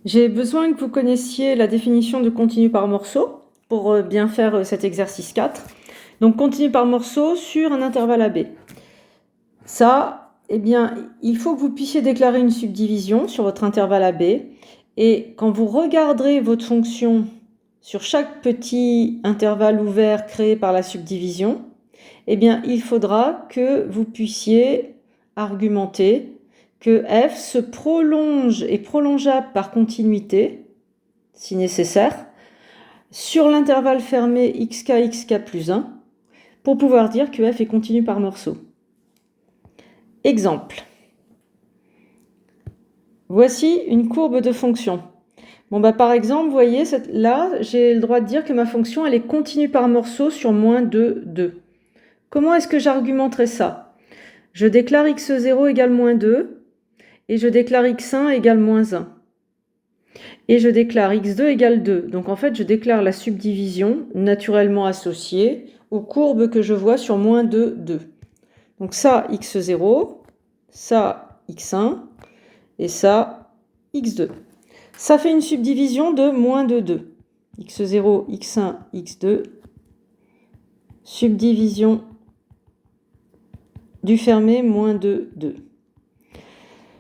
J'ai besoin que vous connaissiez la définition de continu par morceau pour bien faire cet exercice 4. Donc continu par morceau sur un intervalle AB. Ça, eh bien, il faut que vous puissiez déclarer une subdivision sur votre intervalle AB. Et quand vous regarderez votre fonction sur chaque petit intervalle ouvert créé par la subdivision, eh bien, il faudra que vous puissiez argumenter que f se prolonge et prolongeable par continuité, si nécessaire, sur l'intervalle fermé xk plus 1, pour pouvoir dire que f est continu par morceau. Exemple. Voici une courbe de fonction. Bon, par exemple, vous voyez, là, j'ai le droit de dire que ma fonction, elle est continue par morceau sur moins 2, 2. Comment est-ce que j'argumenterai ça? Je déclare x0 égale moins 2, et je déclare x1 égale moins 1. Et je déclare x2 égale 2. Donc en fait, je déclare la subdivision naturellement associée aux courbes que je vois sur moins 2, 2. Donc ça, x0, ça, x1, et ça, x2. Ça fait une subdivision de moins 2, 2. x0, x1, x2. Subdivision du fermé, moins 2, 2.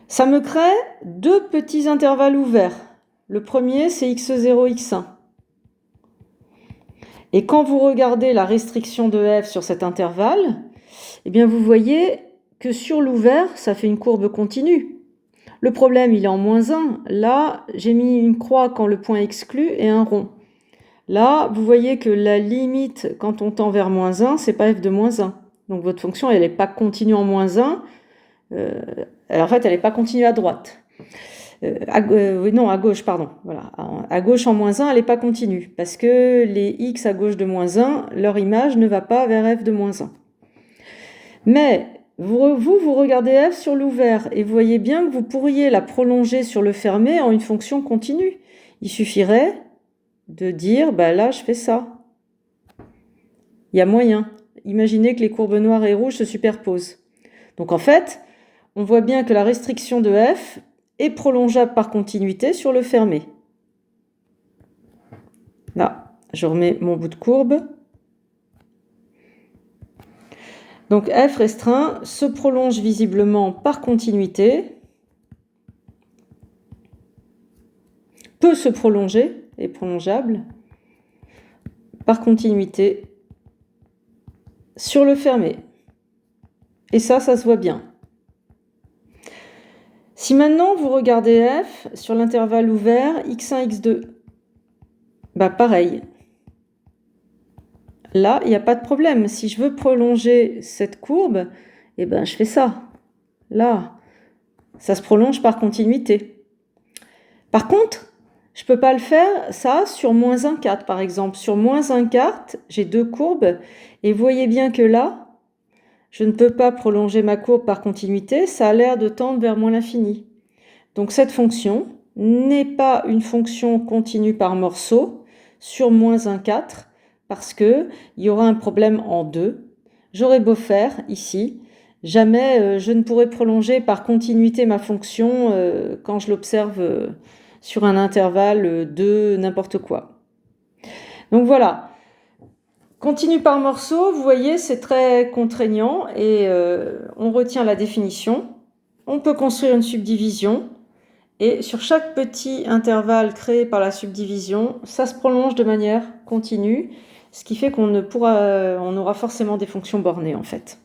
Ça me crée deux petits intervalles ouverts. Le premier, c'est x0, x1. Et quand vous regardez la restriction de f sur cet intervalle, eh bien vous voyez que sur l'ouvert, ça fait une courbe continue. Le problème, il est en moins 1. Là, j'ai mis une croix quand le point exclut et un rond. Là, vous voyez que la limite, quand on tend vers moins 1, c'est pas f de moins 1. Donc votre fonction, elle n'est pas continue en moins 1. En fait, elle n'est pas continue à droite. Non, à gauche, pardon. Voilà. À gauche en moins 1, elle n'est pas continue. Parce que les x à gauche de moins 1, leur image ne va pas vers f de moins 1. Mais vous regardez f sur l'ouvert et vous voyez bien que vous pourriez la prolonger sur le fermé en une fonction continue. Il suffirait de dire, là, je fais ça. Il y a moyen. Imaginez que les courbes noires et rouges se superposent. Donc en fait, on voit bien que la restriction de f est prolongeable par continuité sur le fermé. Là, je remets mon bout de courbe. Donc f restreint se prolonge visiblement par continuité, peut se prolonger, est prolongeable, par continuité sur le fermé. Et ça se voit bien. Si maintenant vous regardez f sur l'intervalle ouvert x1, x2, pareil. Là, il n'y a pas de problème. Si je veux prolonger cette courbe, je fais ça. Là, ça se prolonge par continuité. Par contre, je ne peux pas le faire, ça, sur moins 1 quart, par exemple. Sur moins 1 quart, j'ai deux courbes. Et vous voyez bien que là, je ne peux pas prolonger ma courbe par continuité. Ça a l'air de tendre vers moins l'infini. Donc cette fonction n'est pas une fonction continue par morceau sur moins 1 quart, parce qu'il y aura un problème en 2. J'aurais beau faire ici, jamais je ne pourrai prolonger par continuité ma fonction quand je l'observe sur un intervalle de n'importe quoi. Donc voilà, continu par morceau, vous voyez, c'est très contraignant et on retient la définition. On peut construire une subdivision. Et sur chaque petit intervalle créé par la subdivision, ça se prolonge de manière continue, ce qui fait qu'on aura forcément des fonctions bornées en fait.